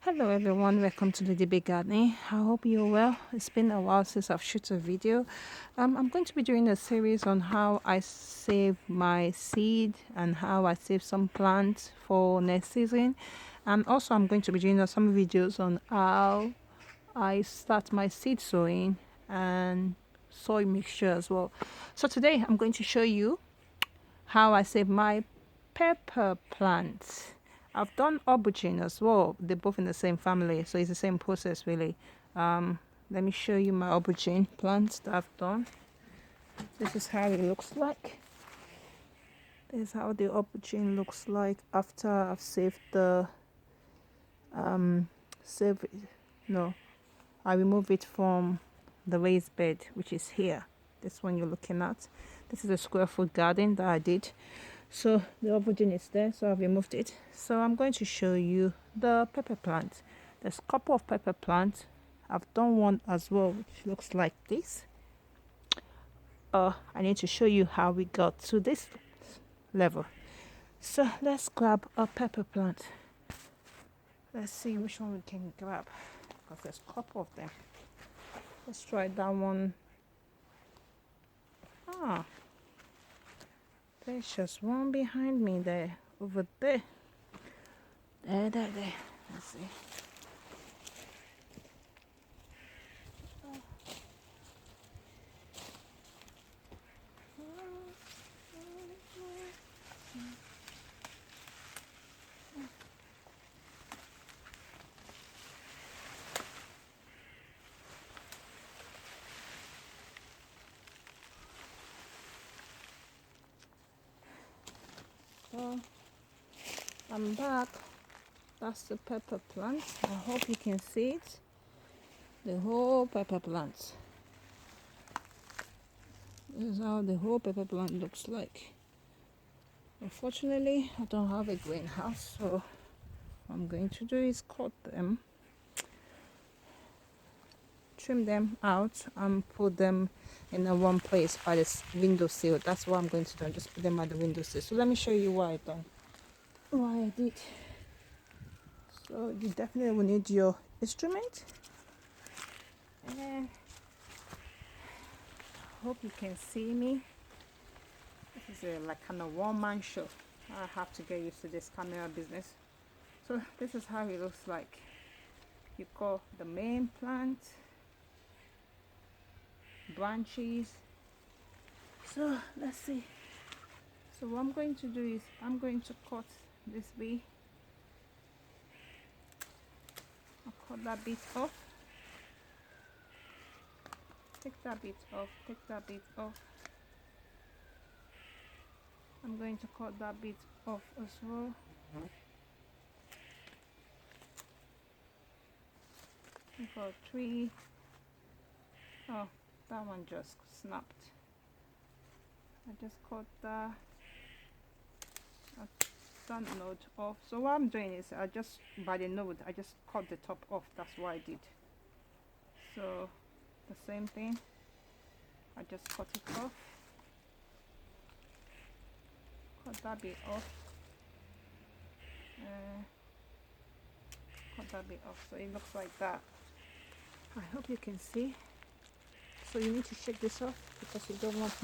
Hello everyone, welcome to Lady Big Gardening. I hope you're well. It's been a while since I've shot a video. I'm going to be doing a series on how I save my seed and how I save some plants for next season. And also I'm going to be doing some videos on how I start my seed sowing and soil mixture as well. So today I'm going to show you how I save my pepper plants. I've done aubergine as well. They're both in the same family, so it's the same process really. Let me show you my aubergine plants that I've done. This is how it looks like. This is how the aubergine looks like after I've saved the save it. No, I remove it from the raised bed, which is here. This one you're looking at. This is a square foot garden that I did. So the aubergine is there, so I've removed it. So I'm going to show you the pepper plant. There's a couple of pepper plants. I've done one as well, which looks like this. I need to show you how we got to this level. So let's grab a pepper plant. Let's see which one we can grab, because there's a couple of them. Let's try that one. There's just one behind me there, over there. There. Let's see. So I'm back. That's the pepper plant. I hope you can see it. The whole pepper plant. This is how the whole pepper plant looks like. Unfortunately, I don't have a greenhouse, so what I'm going to do is cut them, trim them out, and put them in a one place by the windowsill. That's what I'm going to do. Just put them at the windowsill. So let me show you what I done. What I did. So you definitely will need your instrument. And I hope you can see me. This is like kind of one-man show. I have to get used to this camera business. So this is how it looks like. You got the main plant, branches. So let's see. So what I'm going to do is I'm going to cut this way. I'll cut that bit off. Take that bit off. Take that bit off. I'm going to cut that bit off as well. I've got 3. Oh, that one just snapped. I just cut that node off. So what I'm doing is I just, by the node, I just cut the top off. That's what I did. So the same thing, I just cut it off. Cut that bit off. Cut that bit off. So it looks like that. I hope you can see. So you need to shake this off because you don't want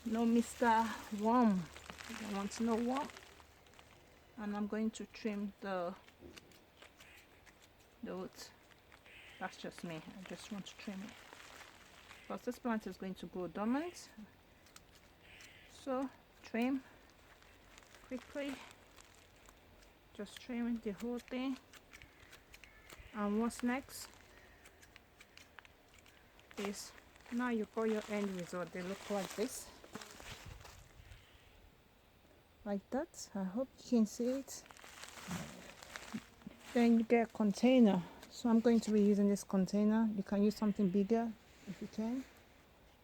no Mr. Worm. You don't want no worm. And I'm going to trim the roots. That's just me. I just want to trim it because this plant is going to go dormant. So trim quickly. Just trim the whole thing. And what's next is now you got your end result. They look like this, like that. I hope you can see it. Then you get a container. So I'm going to be using this container. You can use something bigger if you can.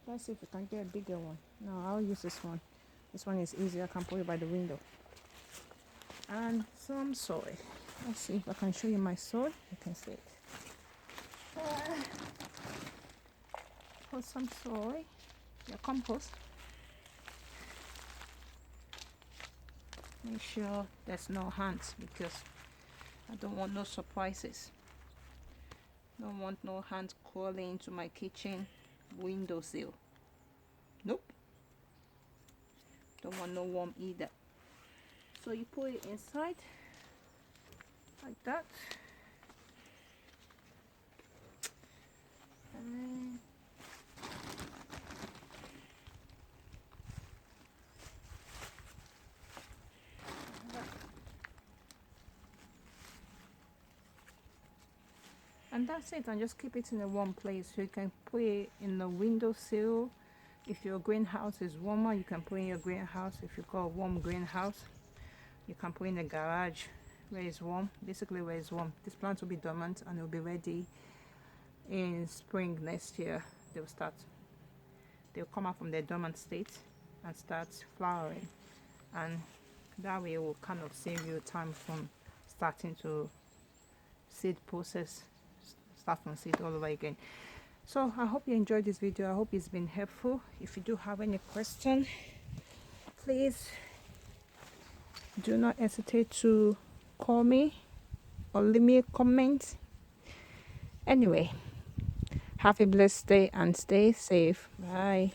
Let's see if we can get a bigger one. No, I'll use this one. This one is easier. I can put it by the window. And some soil. Let's see if I can show you my soil. You can see it. Put some soil, your compost. Make sure there's no ants because I don't want no surprises. Don't want no hands crawling into my kitchen windowsill. Nope. Don't want no worm either. So you put it inside like that. And and that's it, and just keep it in a warm place. So you can put it in the windowsill. If your greenhouse is warmer, you can put in your greenhouse. If you've got a warm greenhouse, you can put in the garage where it's warm. Basically where it's warm. This plant will be dormant and it will be ready in spring next year. They'll come out from their dormant state and start flowering, and that way it will kind of save you time from starting to seed process, start from seed all over again. So I hope you enjoyed this video. I hope it's been helpful. If you do have any question, please do not hesitate to call me or leave me a comment. Anyway, have a blessed day and stay safe. Bye.